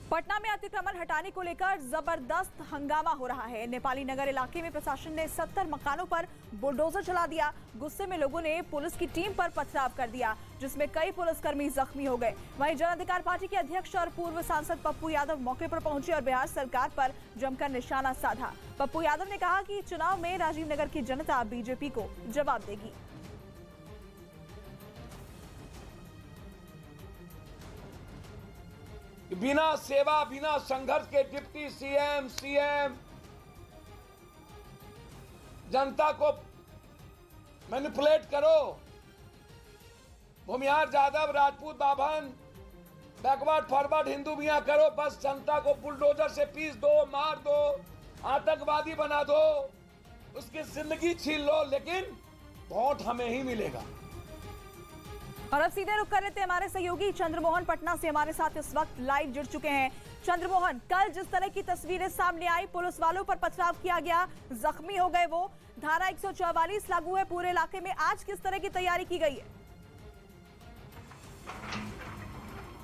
पटना में अतिक्रमण हटाने को लेकर जबरदस्त हंगामा हो रहा है। नेपाली नगर इलाके में प्रशासन ने 70 मकानों पर बुलडोजर चला दिया। गुस्से में लोगों ने पुलिस की टीम पर पथराव कर दिया, जिसमें कई पुलिसकर्मी जख्मी हो गए। वहीं जन अधिकार पार्टी के अध्यक्ष और पूर्व सांसद पप्पू यादव मौके पर पहुंचे और बिहार सरकार पर जमकर निशाना साधा। पप्पू यादव ने कहा कि चुनाव में राजीव नगर की जनता बीजेपी को जवाब देगी। बिना सेवा बिना संघर्ष के डिप्टी सीएम जनता को मैनिपुलेट करो। भूमिहार जादव, राजपूत, बाभन, बैकवर्ड फॉरवर्ड हिंदू मियां करो, बस जनता को बुलडोजर से पीस दो, मार दो, आतंकवादी बना दो, उसकी जिंदगी छीन लो, लेकिन वोट हमें ही मिलेगा। और अब सीधे रुक कर लेते हैं हमारे सहयोगी चंद्रमोहन पटना से हमारे साथ इस वक्त लाइव जुड़ चुके हैं। चंद्रमोहन, कल जिस तरह की तस्वीरें सामने आई, पुलिस वालों पर पथराव किया गया, जख्मी हो गए वो, धारा 144 लागू है पूरे इलाके में, आज किस तरह की तैयारी की गई है?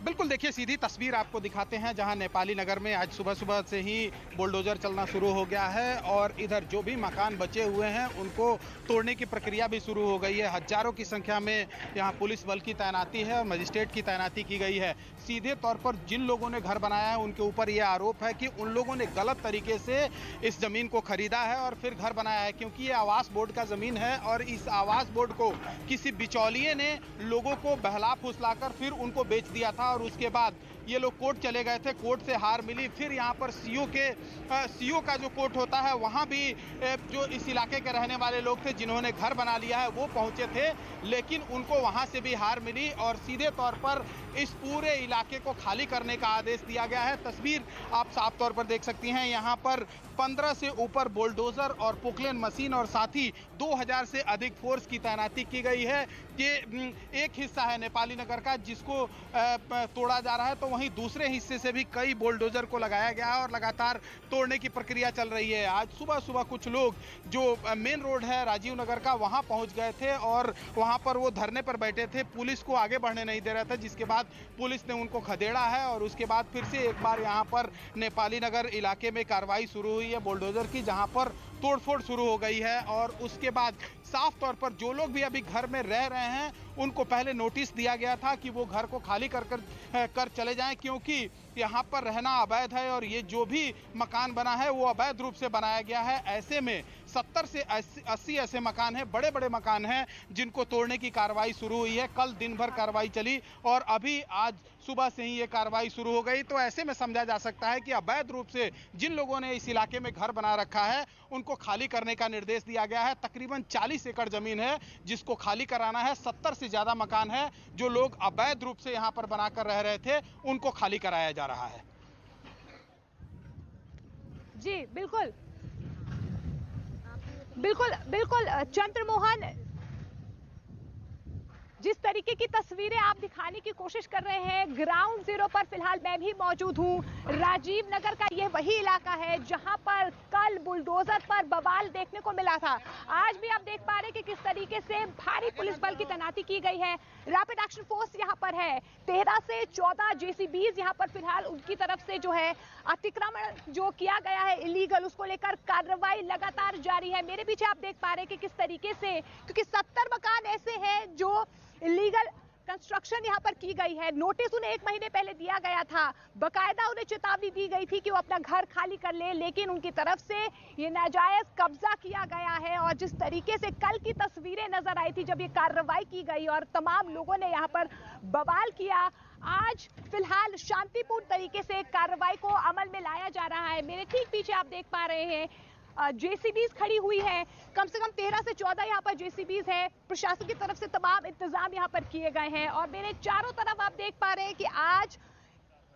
बिल्कुल, देखिए सीधी तस्वीर आपको दिखाते हैं जहां नेपाली नगर में आज सुबह सुबह से ही बुलडोजर चलना शुरू हो गया है और इधर जो भी मकान बचे हुए हैं उनको तोड़ने की प्रक्रिया भी शुरू हो गई है। हजारों की संख्या में यहां पुलिस बल की तैनाती है और मजिस्ट्रेट की तैनाती की गई है। सीधे तौर पर जिन लोगों ने घर बनाया है उनके ऊपर यह आरोप है कि उन लोगों ने गलत तरीके से इस जमीन को खरीदा है और फिर घर बनाया है, क्योंकि ये आवास बोर्ड का जमीन है और इस आवास बोर्ड को किसी बिचौलिए ने लोगों को बहला फुसलाकर फिर उनको बेच दिया था और उसके बाद ये लोग कोर्ट चले गए थे। कोर्ट से हार मिली, फिर यहाँ पर सीओ का जो कोर्ट होता है वहाँ भी जो इस इलाके के रहने वाले लोग थे जिन्होंने घर बना लिया है वो पहुँचे थे, लेकिन उनको वहाँ से भी हार मिली और सीधे तौर पर इस पूरे इलाके को खाली करने का आदेश दिया गया है। तस्वीर आप साफ तौर पर देख सकती हैं, यहाँ पर 15 से ऊपर बुलडोजर और पोकलेन मशीन और साथ ही 2000 से अधिक फोर्स की तैनाती की गई है। ये एक हिस्सा है नेपाली नगर का जिसको तोड़ा जा रहा है, तो वहीं दूसरे हिस्से से भी कई बुलडोजर को लगाया गया है और लगातार तोड़ने की प्रक्रिया चल रही है। आज सुबह सुबह कुछ लोग जो मेन रोड है राजीव नगर का वहां पहुंच गए थे और वहां पर वो धरने पर बैठे थे, पुलिस को आगे बढ़ने नहीं दे रहा था, जिसके बाद पुलिस ने उनको खदेड़ा है और उसके बाद फिर से एक बार यहाँ पर नेपाली नगर इलाके में कार्रवाई शुरू हुई है बुलडोजर की, जहाँ पर तोड़फोड़ शुरू हो गई है। और उसके बाद साफ तौर पर जो लोग भी अभी घर में रह रहे हैं उनको पहले नोटिस दिया गया था कि वो घर को खाली कर चले जाएं, क्योंकि यहाँ पर रहना अवैध है और ये जो भी मकान बना है वो अवैध रूप से बनाया गया है। ऐसे में 70 से 80 ऐसे मकान हैं, बड़े बड़े मकान हैं जिनको तोड़ने की कार्रवाई शुरू हुई है। कल दिन भर कार्रवाई चली और अभी आज सुबह से ही ये कार्रवाई शुरू हो गई। तो ऐसे में समझा जा सकता है कि अवैध रूप से जिन लोगों ने इस इलाके में घर बना रखा है उनको खाली करने का निर्देश दिया गया है। तकरीबन 40 एकड़ जमीन है जिसको खाली कराना है। 70 से ज्यादा मकान है जो लोग अवैध रूप से यहाँ पर बनाकर रह रहे थे, उनको खाली कराया जा रहा है। जी बिल्कुल बिल्कुल बिल्कुल चंद्रमोहन, जिस तरीके की तस्वीरें आप दिखाने की कोशिश कर रहे हैं, ग्राउंड जीरो पर फिलहाल मैं भी मौजूद हूं। राजीव नगर का ये वही इलाका है जहां पर कल बुलडोजर पर बवाल देखने को मिला था। आज भी आप देख पा रहे हैं कि किस तरीके से भारी पुलिस बल की तैनाती की गई है। रैपिड एक्शन फोर्स यहां पर है। 13 से 14 जेसीबीज यहां पर फिलहाल उनकी तरफ से जो है अतिक्रमण जो किया गया है इलीगल, उसको लेकर कार्रवाई लगातार जारी है। मेरे पीछे आप देख पा रहे हैं कि किस तरीके से, क्योंकि 70 मकान ऐसे हैं जो इलीगल कंस्ट्रक्शन यहां पर की गई है। नोटिस उन्हें 1 महीने पहले दिया गया था, बकायदा उन्हें चेतावनी दी गई थी कि वो अपना घर खाली कर ले, लेकिन उनकी तरफ से ये नाजायज कब्जा किया गया है। और जिस तरीके से कल की तस्वीरें नजर आई थी जब ये कार्रवाई की गई और तमाम लोगों ने यहां पर बवाल किया, आज फिलहाल शांतिपूर्ण तरीके से कार्रवाई को अमल में लाया जा रहा है। मेरे ठीक पीछे आप देख पा रहे हैं जेसीबीज खड़ी हुई है, कम से कम 13 से 14 यहाँ पर जेसीबीज है। प्रशासन की तरफ से तमाम इंतजाम यहाँ पर किए गए हैं और मेरे चारों तरफ आप देख पा रहे हैं कि आज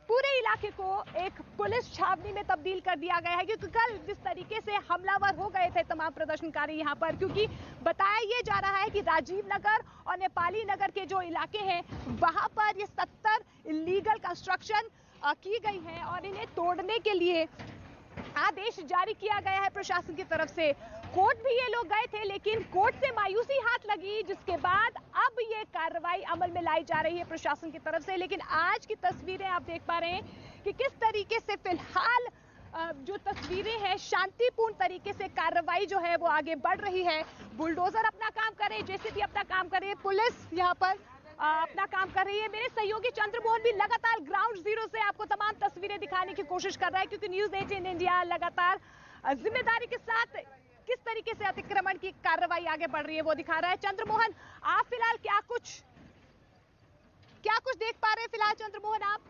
पूरे इलाके को एक पुलिस छावनी में तब्दील कर दिया गया है, क्योंकि कल जिस तरीके से हमलावर हो गए थे तमाम प्रदर्शनकारी यहाँ पर, क्योंकि बताया ये जा रहा है कि राजीव नगर और नेपाली नगर के जो इलाके हैं वहां पर ये 70 इलीगल कंस्ट्रक्शन की गई है और इन्हें तोड़ने के लिए आदेश जारी किया गया है प्रशासन की तरफ से। कोर्ट भी ये लोग गए थे, लेकिन कोर्ट से मायूसी हाथ लगी, जिसके बाद अब ये कार्रवाई अमल में लाई जा रही है प्रशासन की तरफ से। लेकिन आज की तस्वीरें आप देख पा रहे हैं कि किस तरीके तरीके से फिलहाल जो तस्वीरें हैं, शांतिपूर्ण तरीके से कार्रवाई जो है वो आगे बढ़ रही है। बुलडोजर अपना काम कर रहे हैं, जेसीबी अपना काम कर रही है, पुलिस यहाँ पर अपना काम कर रही है। मेरे सहयोगी चंद्रमोहन भी लगातार ग्राउंड जीरो से आपको तमाम तस्वीरें दिखाने की कोशिश कर रहा है, क्योंकि न्यूज़ 18 इंडिया लगातार जिम्मेदारी के साथ किस तरीके से अतिक्रमण की कार्रवाई आगे बढ़ रही है वो दिखा रहा है। चंद्रमोहन, आप फिलहाल क्या कुछ देख पा रहे हैं फिलहाल चंद्रमोहन आप?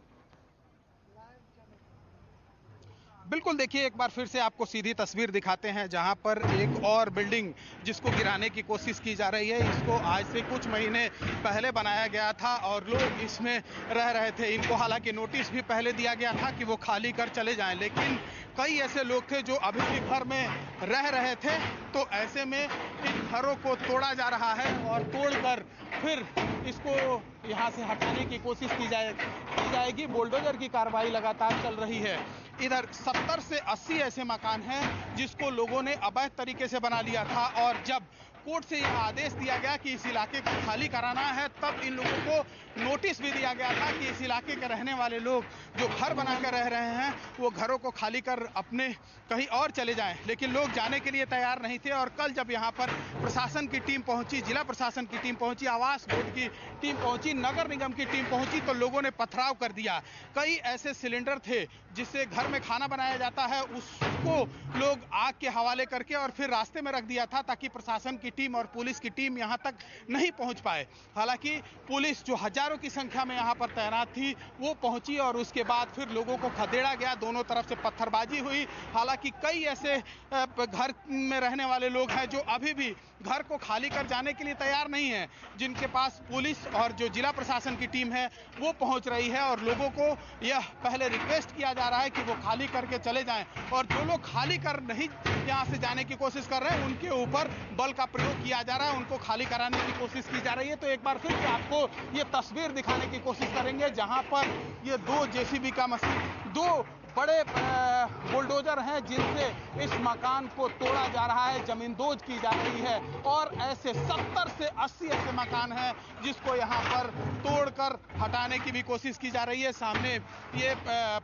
बिल्कुल, देखिए एक बार फिर से आपको सीधी तस्वीर दिखाते हैं, जहां पर एक और बिल्डिंग जिसको गिराने की कोशिश की जा रही है। इसको आज से कुछ महीने पहले बनाया गया था और लोग इसमें रह रहे थे। इनको हालांकि नोटिस भी पहले दिया गया था कि वो खाली कर चले जाएं, लेकिन कई ऐसे लोग थे जो अभी भी घर में रह रहे थे। तो ऐसे में इन घरों को तोड़ा जा रहा है और तोड़कर फिर इसको यहाँ से हटाने की कोशिश की जाएगी। बुलडोजर की कार्रवाई लगातार चल रही है। इधर 70 से 80 ऐसे मकान हैं जिसको लोगों ने अवैध तरीके से बना लिया था, और जब कोर्ट से यह आदेश दिया गया कि इस इलाके को खाली कराना है, तब इन लोगों को नोटिस भी दिया गया था कि इस इलाके के रहने वाले लोग जो घर बनाकर रह रहे हैं वो घरों को खाली कर अपने कहीं और चले जाएं। लेकिन लोग जाने के लिए तैयार नहीं थे। और कल जब यहाँ पर प्रशासन की टीम पहुंची, जिला प्रशासन की टीम पहुंची, आवास बोर्ड की टीम पहुंची, नगर निगम की टीम पहुंची, तो लोगों ने पथराव कर दिया। कई ऐसे सिलेंडर थे जिससे घर में खाना बनाया जाता है, उसको लोग आग के हवाले करके और फिर रास्ते में रख दिया था ताकि प्रशासन की टीम और पुलिस की टीम यहां तक नहीं पहुंच पाए। हालांकि पुलिस जो हजारों की संख्या में यहां पर तैनात थी वो पहुंची और उसके बाद फिर लोगों को खदेड़ा गया, दोनों तरफ से पत्थरबाजी हुई। हालांकि कई ऐसे घर में रहने वाले लोग हैं जो अभी भी घर को खाली कर जाने के लिए तैयार नहीं है, जिनके पास पुलिस और जो जिला प्रशासन की टीम है वो पहुंच रही है। और लोगों को यह पहले रिक्वेस्ट किया जा रहा है कि वो खाली करके चले जाएं, और जो लोग खाली कर नहीं यहां से जाने की कोशिश कर रहे हैं उनके ऊपर बल का प्रयोग किया जा रहा है, उनको खाली कराने की कोशिश की जा रही है। तो एक बार फिर से आपको ये तस्वीर दिखाने की कोशिश करेंगे, जहां पर ये 2 जेसीबी का मशीन, 2 बड़े बुलडोजर हैं जिनसे इस मकान को तोड़ा जा रहा है, जमींदोज की जा रही है। और ऐसे 70 से 80 ऐसे मकान हैं जिसको यहाँ पर तोड़कर हटाने की भी कोशिश की जा रही है। सामने ये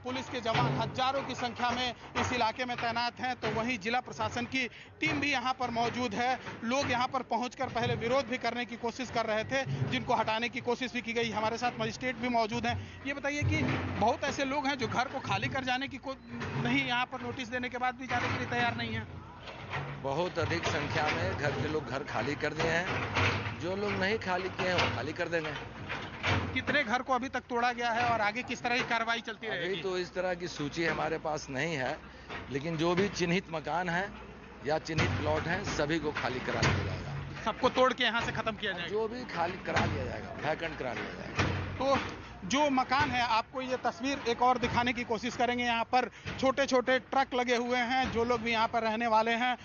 पुलिस के जवान हजारों की संख्या में इस इलाके में तैनात हैं, तो वहीं जिला प्रशासन की टीम भी यहाँ पर मौजूद है। लोग यहाँ पर पहुंचकर पहले विरोध भी करने की कोशिश कर रहे थे, जिनको हटाने की कोशिश भी की गई। हमारे साथ मजिस्ट्रेट भी मौजूद हैं। ये बताइए कि बहुत ऐसे लोग हैं जो घर को खाली कर जाने की नहीं, यहाँ पर नोटिस देने के बाद भी जाने के लिए तैयार नहीं है। बहुत अधिक संख्या में घर के लोग घर खाली कर दिए हैं। जो लोग नहीं खाली किए हैं वो खाली कर देंगे। कितने घर को अभी तक तोड़ा गया है और आगे किस तरह की कार्रवाई चलती रहेगी? अभी तो इस तरह की सूची हमारे पास नहीं है, लेकिन जो भी चिन्हित मकान है या चिन्हित प्लॉट है सभी को खाली करा दिया जाएगा। सबको तोड़ के यहाँ से खत्म किया जाएगा? जो भी खाली करा दिया जाएगा, वैकेंट करा दिया जाएगा। तो जो मकान है, आपको ये तस्वीर एक और दिखाने की कोशिश करेंगे। यहाँ पर छोटे छोटे ट्रक लगे हुए हैं। जो लोग भी यहाँ पर रहने वाले हैं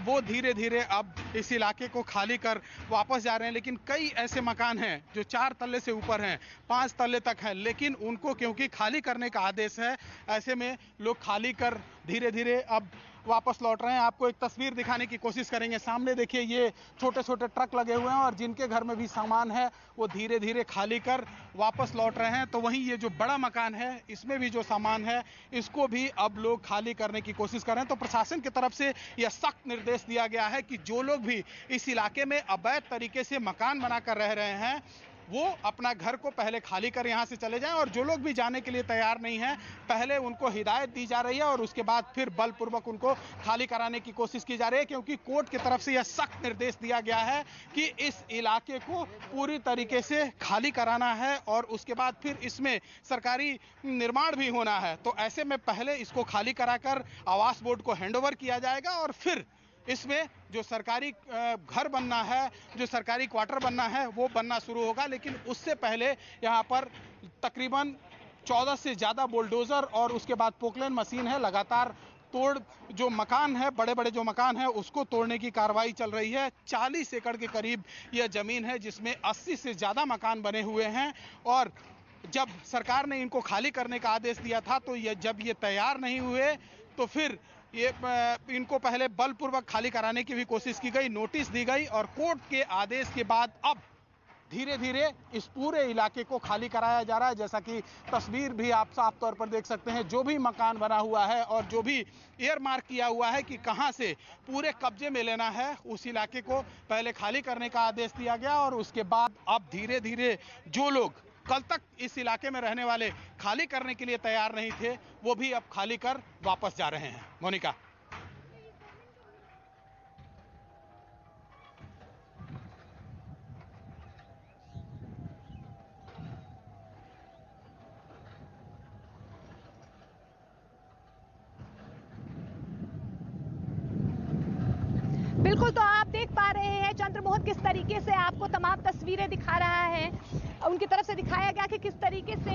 वो धीरे धीरे अब इस इलाके को खाली कर वापस जा रहे हैं। लेकिन कई ऐसे मकान हैं जो 4 तल्ले से ऊपर हैं, 5 तल्ले तक हैं, लेकिन उनको क्योंकि खाली करने का आदेश है, ऐसे में लोग खाली कर धीरे धीरे अब वापस लौट रहे हैं। आपको एक तस्वीर दिखाने की कोशिश करेंगे। सामने देखिए, ये छोटे छोटे ट्रक लगे हुए हैं और जिनके घर में भी सामान है वो धीरे धीरे खाली कर वापस लौट रहे हैं। तो वहीं ये जो बड़ा मकान है इसमें भी जो सामान है इसको भी अब लोग खाली करने की कोशिश कर रहे हैं। तो प्रशासन की तरफ से यह सख्त निर्देश दिया गया है कि जो लोग भी इस इलाके में अवैध तरीके से मकान बनाकर रह रहे हैं वो अपना घर को पहले खाली कर यहाँ से चले जाएं, और जो लोग भी जाने के लिए तैयार नहीं हैं पहले उनको हिदायत दी जा रही है और उसके बाद फिर बलपूर्वक उनको खाली कराने की कोशिश की जा रही है। क्योंकि कोर्ट की तरफ से यह सख्त निर्देश दिया गया है कि इस इलाके को पूरी तरीके से खाली कराना है और उसके बाद फिर इसमें सरकारी निर्माण भी होना है। तो ऐसे में पहले इसको खाली कराकर आवास बोर्ड को हैंडओवर किया जाएगा और फिर इसमें जो सरकारी घर बनना है, जो सरकारी क्वार्टर बनना है वो बनना शुरू होगा। लेकिन उससे पहले यहाँ पर तकरीबन 14 से ज़्यादा बुलडोज़र और उसके बाद पोकलेन मशीन है, लगातार जो मकान है, बड़े बड़े जो मकान है उसको तोड़ने की कार्रवाई चल रही है। 40 एकड़ के करीब यह ज़मीन है जिसमें 80 से ज़्यादा मकान बने हुए हैं। और जब सरकार ने इनको खाली करने का आदेश दिया था तो जब ये तैयार नहीं हुए तो फिर इनको पहले बलपूर्वक खाली कराने की भी कोशिश की गई, नोटिस दी गई और कोर्ट के आदेश के बाद अब धीरे धीरे इस पूरे इलाके को खाली कराया जा रहा है। जैसा कि तस्वीर भी आप साफ तौर पर देख सकते हैं, जो भी मकान बना हुआ है और जो भी एयर मार्क किया हुआ है कि कहां से पूरे कब्जे में लेना है, उस इलाके को पहले खाली करने का आदेश दिया गया और उसके बाद अब धीरे धीरे जो लोग कल तक इस इलाके में रहने वाले खाली करने के लिए तैयार नहीं थे, वो भी अब खाली कर वापस जा रहे हैं। मोनिका। बिल्कुल, तो आप देख पा रहे हैं चंद्रमोहन किस तरीके से आपको तमाम तस्वीरें दिखा रहा है। उनकी तरफ से दिखाया गया कि किस तरीके से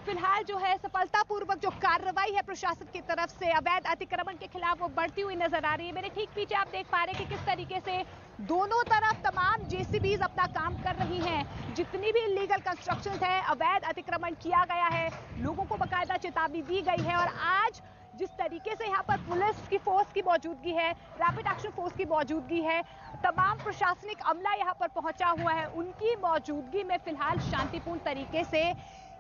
फिलहाल जो है सफलतापूर्वक जो कार्रवाई है प्रशासन की तरफ से अवैध अतिक्रमण के खिलाफ वो बढ़ती हुई नजर आ रही है। मेरे ठीक पीछे आप देख पा रहे हैं कि किस तरीके से दोनों तरफ तमाम जेसीबीज अपना काम कर रही हैं। जितनी भी इलीगल कंस्ट्रक्शन है, अवैध अतिक्रमण किया गया है, लोगों को बाकायदा चेतावनी दी गई है। और आज जिस तरीके से यहाँ पर पुलिस की फोर्स की मौजूदगी है, रैपिड एक्शन फोर्स की मौजूदगी है, तमाम प्रशासनिक अमला यहाँ पर पहुंचा हुआ है, उनकी मौजूदगी में फिलहाल शांतिपूर्ण तरीके से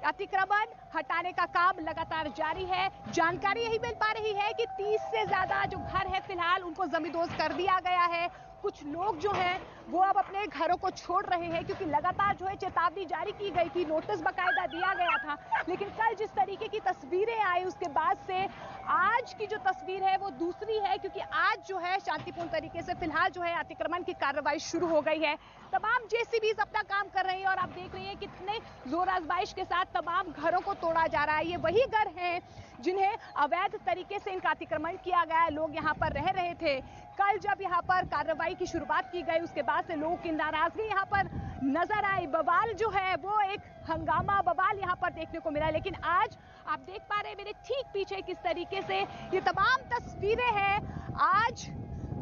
अतिक्रमण हटाने का काम लगातार जारी है। जानकारी यही मिल पा रही है कि 30 से ज्यादा जो घर है फिलहाल उनको जमींदोज कर दिया गया है। कुछ लोग जो हैं वो अब अपने घरों को छोड़ रहे हैं क्योंकि लगातार जो है चेतावनी जारी की गई थी, नोटिस बाकायदा दिया गया था। लेकिन कल जिस तरीके की तस्वीरें आई उसके बाद से आज की जो तस्वीर है वो दूसरी है, क्योंकि आज जो है शांतिपूर्ण तरीके से फिलहाल जो है अतिक्रमण की कार्रवाई शुरू हो गई है। तमाम जेसीबीज अपना काम कर रही है और आप देख रही हैं कितने जोर आजमाइश के साथ तमाम घरों को तोड़ा जा रहा है। ये वही घर हैं जिन्हें अवैध तरीके से इनका अतिक्रमण किया गया है, लोग यहाँ पर रह रहे थे। कल जब यहाँ पर कार्रवाई की शुरुआत की गई उसके बाद से लोगों की नाराजगी यहाँ पर नजर आई। बवाल जो है वो एक हंगामा बवाल यहाँ पर देखने को मिला। लेकिन आज आप देख पा रहे हैं मेरे ठीक पीछे किस तरीके से ये तमाम तस्वीरें हैं आज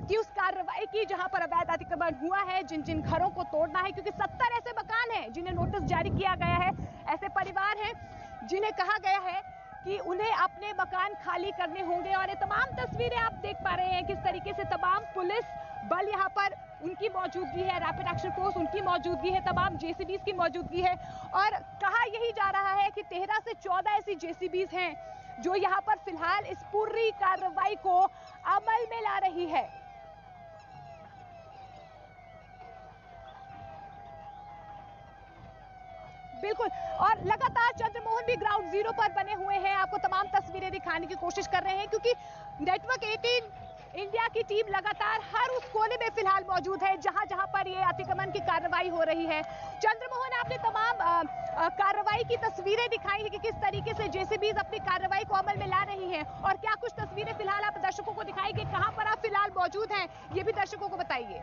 की उस कार्रवाई की जहां पर अवैध अतिक्रमण हुआ है, जिन जिन घरों को तोड़ना है, क्योंकि 70 ऐसे मकान हैं जिन्हें नोटिस जारी किया गया है, ऐसे परिवार हैं जिन्हें कहा गया है कि उन्हें अपने मकान खाली करने होंगे। और ये तमाम तस्वीरें आप देख पा रहे हैं किस तरीके से तमाम पुलिस बल यहाँ पर उनकी मौजूदगी है, रैपिड एक्शन फोर्स उनकी मौजूदगी है, तमाम जेसीबीज की मौजूदगी है। और कहा यही जा रहा है कि 13 से 14 ऐसी जेसीबीज हैं जो यहाँ पर फिलहाल इस पूरी कार्रवाई को अमल में ला रही है। बिल्कुल, और लगातार चंद्रमोहन भी ग्राउंड जीरो पर बने हुए हैं, आपको तमाम तस्वीरें दिखाने की कोशिश कर रहे हैं क्योंकि नेटवर्क 18 इंडिया की टीम लगातार हर उस कोने में फिलहाल मौजूद है जहां जहां पर ये अतिक्रमण की कार्रवाई हो रही है। चंद्रमोहन, आपने तमाम कार्रवाई की तस्वीरें दिखाई है कि किस तरीके से जेसीबीज अपनी कार्रवाई को अमल में ला रही हैं, और क्या कुछ तस्वीरें फिलहाल आप दर्शकों को दिखाई कि कहां पर आप फिलहाल मौजूद हैं, ये भी दर्शकों को बताइए।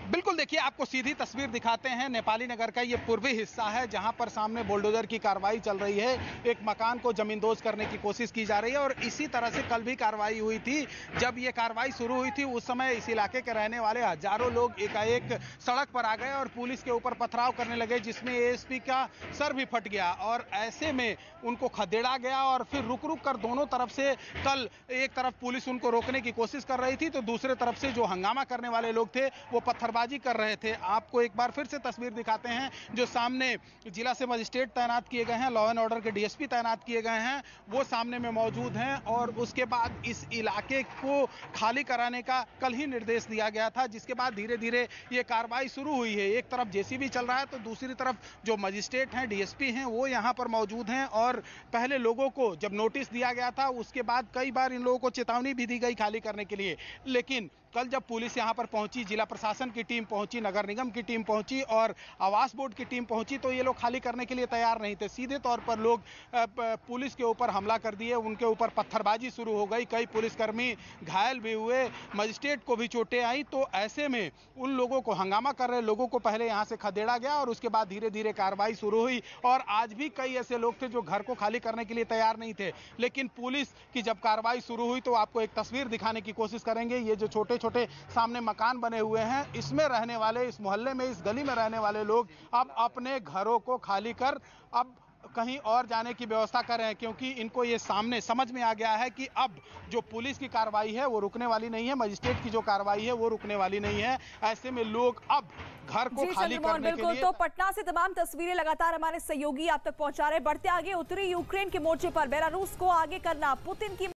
बिल्कुल, देखिए आपको सीधी तस्वीर दिखाते हैं। नेपाली नगर का ये पूर्वी हिस्सा है जहां पर सामने बुलडोजर की कार्रवाई चल रही है, एक मकान को जमींदोज करने की कोशिश की जा रही है। और इसी तरह से कल भी कार्रवाई हुई थी। जब ये कार्रवाई शुरू हुई थी उस समय इस इलाके के रहने वाले हजारों लोग एकाएक सड़क पर आ गए और पुलिस के ऊपर पथराव करने लगे, जिसमें एएसपी का सर भी फट गया। और ऐसे में उनको खदेड़ा गया और फिर रुक रुक कर दोनों तरफ से कल एक तरफ पुलिस उनको रोकने की कोशिश कर रही थी तो दूसरे तरफ से जो हंगामा करने वाले लोग थे वो पत्थरबाजी कर रहे थे। आपको एक बार फिर से तस्वीर दिखाते हैं जो सामने जिला से मजिस्ट्रेट तैनात किए गए हैं, लॉ एंड ऑर्डर के डीएसपी तैनात किए गए हैं, वो सामने में मौजूद हैं। और उसके बाद इस इलाके को खाली कराने का कल ही निर्देश दिया गया था, जिसके बाद धीरे धीरे ये कार्रवाई शुरू हुई है। एक तरफ जेसीबी चल रहा है तो दूसरी तरफ जो मजिस्ट्रेट हैं, डीएसपी हैं, वो यहाँ पर मौजूद हैं। और पहले लोगों को जब नोटिस दिया गया था उसके बाद कई बार इन लोगों को चेतावनी भी दी गई खाली करने के लिए, लेकिन कल जब पुलिस यहां पर पहुंची, जिला प्रशासन की टीम पहुंची, नगर निगम की टीम पहुंची और आवास बोर्ड की टीम पहुंची तो ये लोग खाली करने के लिए तैयार नहीं थे। सीधे तौर पर लोग पुलिस के ऊपर हमला कर दिए, उनके ऊपर पत्थरबाजी शुरू हो गई, कई पुलिसकर्मी घायल भी हुए, मजिस्ट्रेट को भी चोटें आई। तो ऐसे में उन लोगों को, हंगामा कर रहे लोगों को पहले यहां से खदेड़ा गया और उसके बाद धीरे धीरे कार्रवाई शुरू हुई। और आज भी कई ऐसे लोग थे जो घर को खाली करने के लिए तैयार नहीं थे, लेकिन पुलिस की जब कार्रवाई शुरू हुई तो आपको एक तस्वीर दिखाने की कोशिश करेंगे। ये जो छोटे छोटे सामने मकान बने हुए हैं, इसमें रहने वाले, इस मोहल्ले में, इस गली में रहने वाले लोग अब अपने घरों को खाली कर अब कहीं और जाने की व्यवस्था कर रहे हैं, क्योंकि इनको ये सामने समझ में आ गया है कि अब जो पुलिस की कार्रवाई है वो रुकने वाली नहीं है, मजिस्ट्रेट की जो कार्रवाई है वो रुकने वाली नहीं है। ऐसे में लोग अब घर को खाली करने के लिए। तो पटना से तमाम तस्वीरें लगातार हमारे सहयोगी आप तक पहुंचा रहे। बढ़ते आगे उत्तरी यूक्रेन के मोर्चे पर बेलारूस को आगे करना, पुतिन की